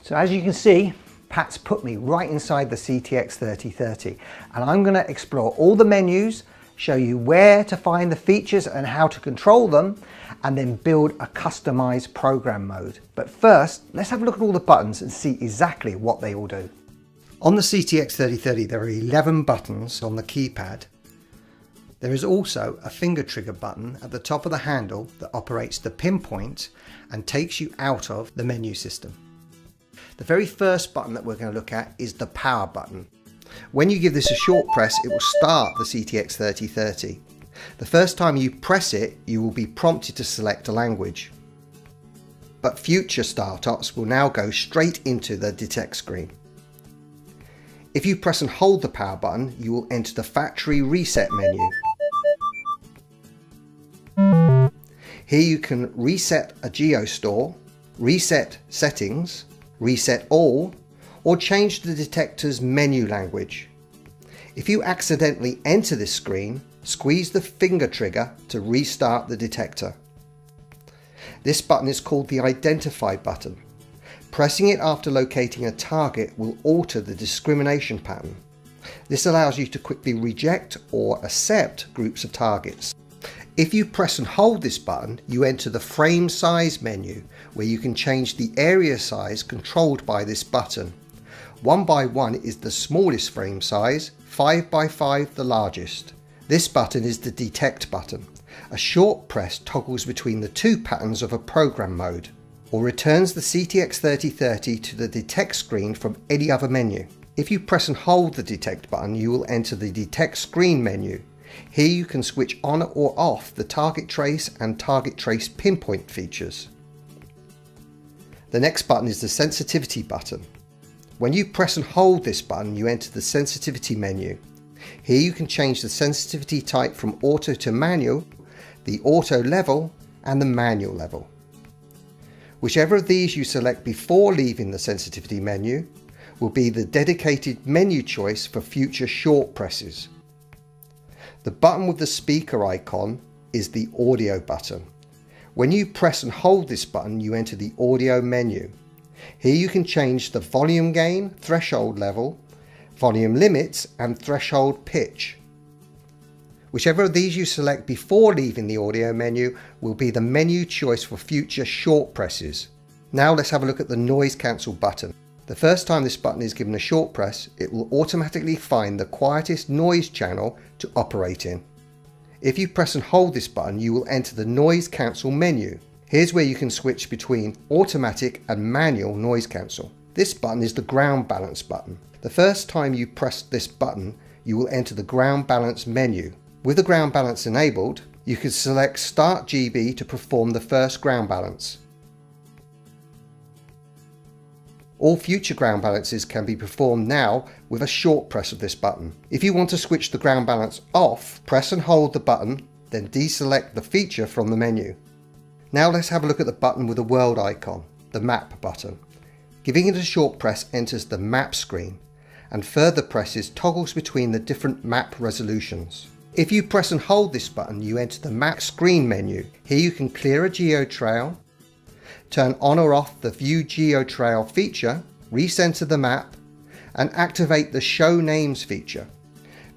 So as you can see, Pat's put me right inside the CTX 3030, and I'm going to explore all the menus, show you where to find the features and how to control them, and then build a customized program mode. But first, let's have a look at all the buttons and see exactly what they all do. On the CTX 3030 there are 11 buttons on the keypad. There is also a finger trigger button at the top of the handle that operates the pinpoint and takes you out of the menu system. The very first button that we're going to look at is the power button. When you give this a short press, it will start the CTX 3030. The first time you press it, you will be prompted to select a language. But future startups will now go straight into the detect screen. If you press and hold the power button, you will enter the factory reset menu. Here you can reset a GeoStore, reset settings, reset all, or change the detector's menu language. If you accidentally enter this screen, squeeze the finger trigger to restart the detector. This button is called the Identify button. Pressing it after locating a target will alter the discrimination pattern. This allows you to quickly reject or accept groups of targets. If you press and hold this button, you enter the frame size menu, where you can change the area size controlled by this button. 1x1 is the smallest frame size, 5x5 the largest. This button is the detect button. A short press toggles between the two patterns of a program mode, or returns the CTX 3030 to the detect screen from any other menu. If you press and hold the detect button, you will enter the detect screen menu. Here you can switch on or off the target trace and target trace pinpoint features. The next button is the sensitivity button. When you press and hold this button, you enter the sensitivity menu. Here you can change the sensitivity type from auto to manual, the auto level and the manual level. Whichever of these you select before leaving the sensitivity menu will be the dedicated menu choice for future short presses. The button with the speaker icon is the audio button. When you press and hold this button, you enter the audio menu. Here you can change the volume gain, threshold level, volume limits and threshold pitch. Whichever of these you select before leaving the audio menu will be the menu choice for future short presses. Now let's have a look at the noise cancel button. The first time this button is given a short press, it will automatically find the quietest noise channel to operate in. If you press and hold this button, you will enter the noise cancel menu. Here's where you can switch between automatic and manual noise cancel. This button is the ground balance button. The first time you press this button, you will enter the ground balance menu. With the ground balance enabled, you can select Start GB to perform the first ground balance. All future ground balances can be performed now with a short press of this button. If you want to switch the ground balance off, press and hold the button, then deselect the feature from the menu. Now let's have a look at the button with the world icon, the map button. Giving it a short press enters the map screen, and further presses toggles between the different map resolutions. If you press and hold this button, you enter the map screen menu. Here you can clear a geotrail, turn on or off the View Geotrail feature, recenter the map, and activate the Show Names feature.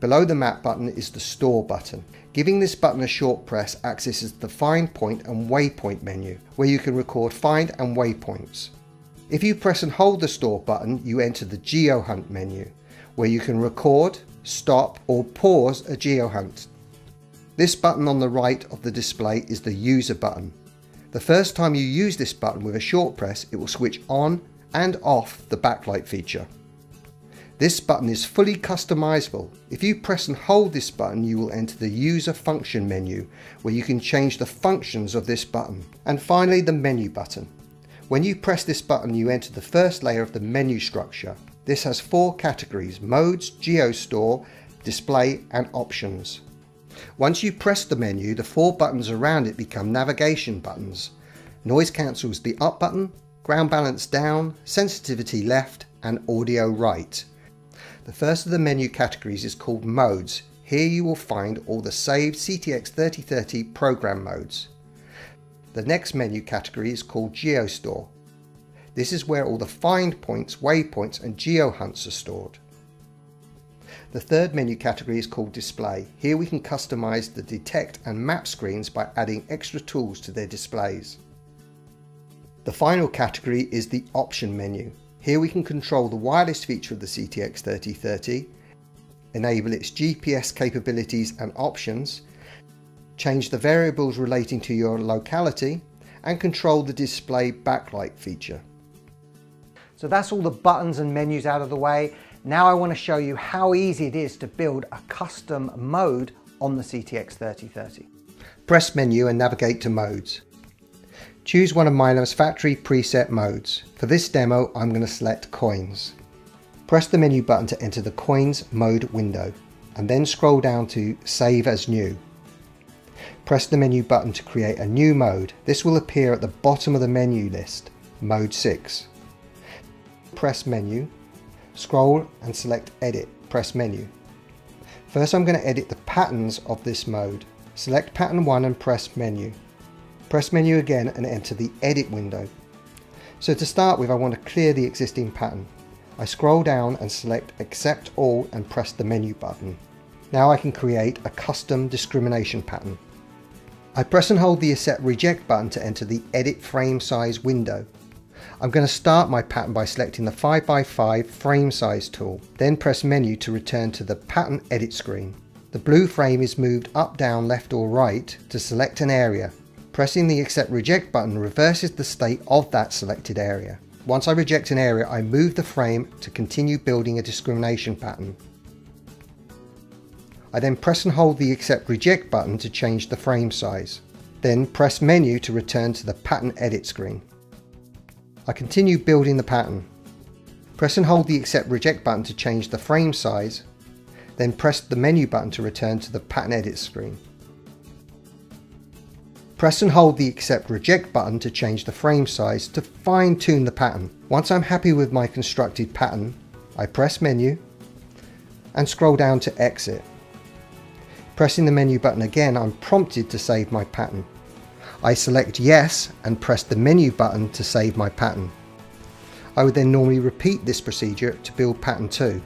Below the map button is the Store button. Giving this button a short press accesses the Find Point and Waypoint menu, where you can record find and waypoints. If you press and hold the Store button, you enter the Geo Hunt menu, where you can record, stop, or pause a geo hunt. This button on the right of the display is the User button. The first time you use this button with a short press, it will switch on and off the backlight feature. This button is fully customizable. If you press and hold this button, you will enter the User Function menu, where you can change the functions of this button. And finally, the Menu button. When you press this button, you enter the first layer of the menu structure. This has 4 categories: Modes, GeoStore, Display and Options. Once you press the menu, the 4 buttons around it become navigation buttons. Noise cancel is the up button, ground balance down, sensitivity left and audio right. The first of the menu categories is called Modes. Here you will find all the saved CTX 3030 program modes. The next menu category is called GeoStore. This is where all the find points, waypoints and geo hunts are stored. The third menu category is called Display. Here we can customize the detect and map screens by adding extra tools to their displays. The final category is the Option menu. Here we can control the wireless feature of the CTX 3030, enable its GPS capabilities and options, change the variables relating to your locality, and control the display backlight feature. So that's all the buttons and menus out of the way. Now I want to show you how easy it is to build a custom mode on the CTX 3030. Press menu and navigate to modes. Choose one of Minelab's factory preset modes. For this demo, I'm going to select coins. Press the menu button to enter the coins mode window and then scroll down to save as new. Press the menu button to create a new mode. This will appear at the bottom of the menu list, mode 6. Press menu, scroll and select edit, press menu. First I'm going to edit the patterns of this mode. Select pattern 1 and press menu. Press menu again and enter the edit window. So to start with, I want to clear the existing pattern. I scroll down and select accept all and press the menu button. Now I can create a custom discrimination pattern. I press and hold the accept reject button to enter the edit frame size window. I'm going to start my pattern by selecting the 5x5 frame size tool, then press menu to return to the pattern edit screen. The blue frame is moved up, down, left or right to select an area. Pressing the accept reject button reverses the state of that selected area. Once I reject an area, I move the frame to continue building a discrimination pattern. I then press and hold the accept reject button to change the frame size. Then press menu to return to the pattern edit screen. I continue building the pattern. Press and hold the accept reject button to change the frame size. Then press the menu button to return to the pattern edit screen. Press and hold the accept reject button to change the frame size to fine tune the pattern. Once I'm happy with my constructed pattern, I press menu and scroll down to exit. Pressing the menu button again, I'm prompted to save my pattern. I select yes and press the menu button to save my pattern. I would then normally repeat this procedure to build pattern 2,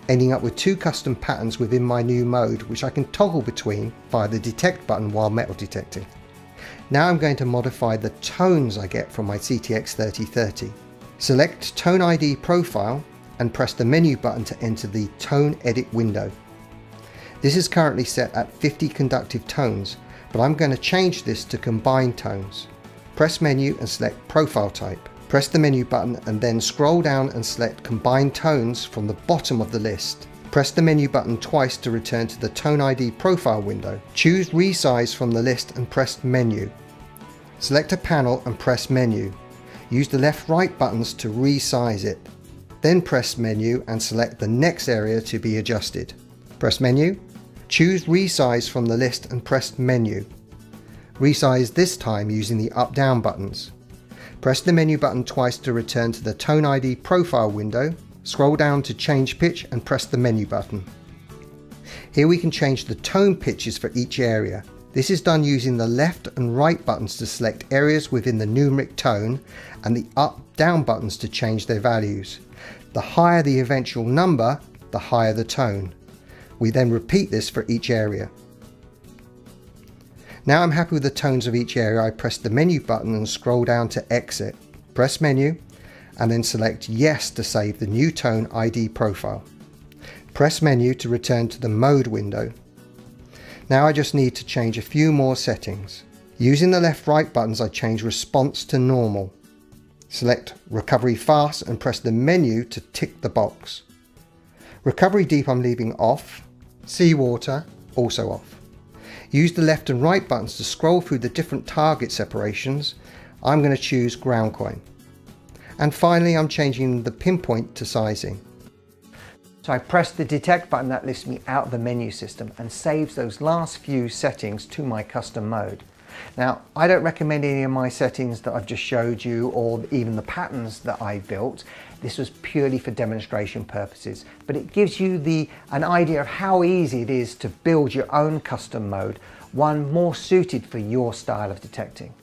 ending up with 2 custom patterns within my new mode, which I can toggle between via the detect button while metal detecting. Now I'm going to modify the tones I get from my CTX 3030. Select Tone ID Profile and press the menu button to enter the Tone Edit window. This is currently set at 50 conductive tones, but I'm going to change this to combined tones. Press menu and select Profile Type. Press the menu button and then scroll down and select Combined Tones from the bottom of the list. Press the menu button twice to return to the Tone ID Profile window. Choose Resize from the list and press Menu. Select a panel and press Menu. Use the left-right buttons to resize it. Then press Menu and select the next area to be adjusted. Press Menu. Choose Resize from the list and press Menu. Resize this time using the up-down buttons. Press the menu button twice to return to the Tone ID Profile window. Scroll down to change pitch and press the menu button. Here we can change the tone pitches for each area. This is done using the left and right buttons to select areas within the numeric tone and the up-down buttons to change their values. The higher the eventual number, the higher the tone. We then repeat this for each area. Now I'm happy with the tones of each area. I press the menu button and scroll down to exit. Press menu and then select yes to save the new tone ID profile. Press menu to return to the mode window. Now I just need to change a few more settings. Using the left-right buttons, I change response to normal. Select recovery fast and press the menu to tick the box. Recovery deep I'm leaving off. Seawater also off. Use the left and right buttons to scroll through the different target separations. I'm going to choose ground coin. And finally I'm changing the pinpoint to sizing. So I press the detect button, that lifts me out of the menu system and saves those last few settings to my custom mode. Now I don't recommend any of my settings that I've just showed you or even the patterns that I built. This was purely for demonstration purposes, but it gives you an idea of how easy it is to build your own custom mode, one more suited for your style of detecting.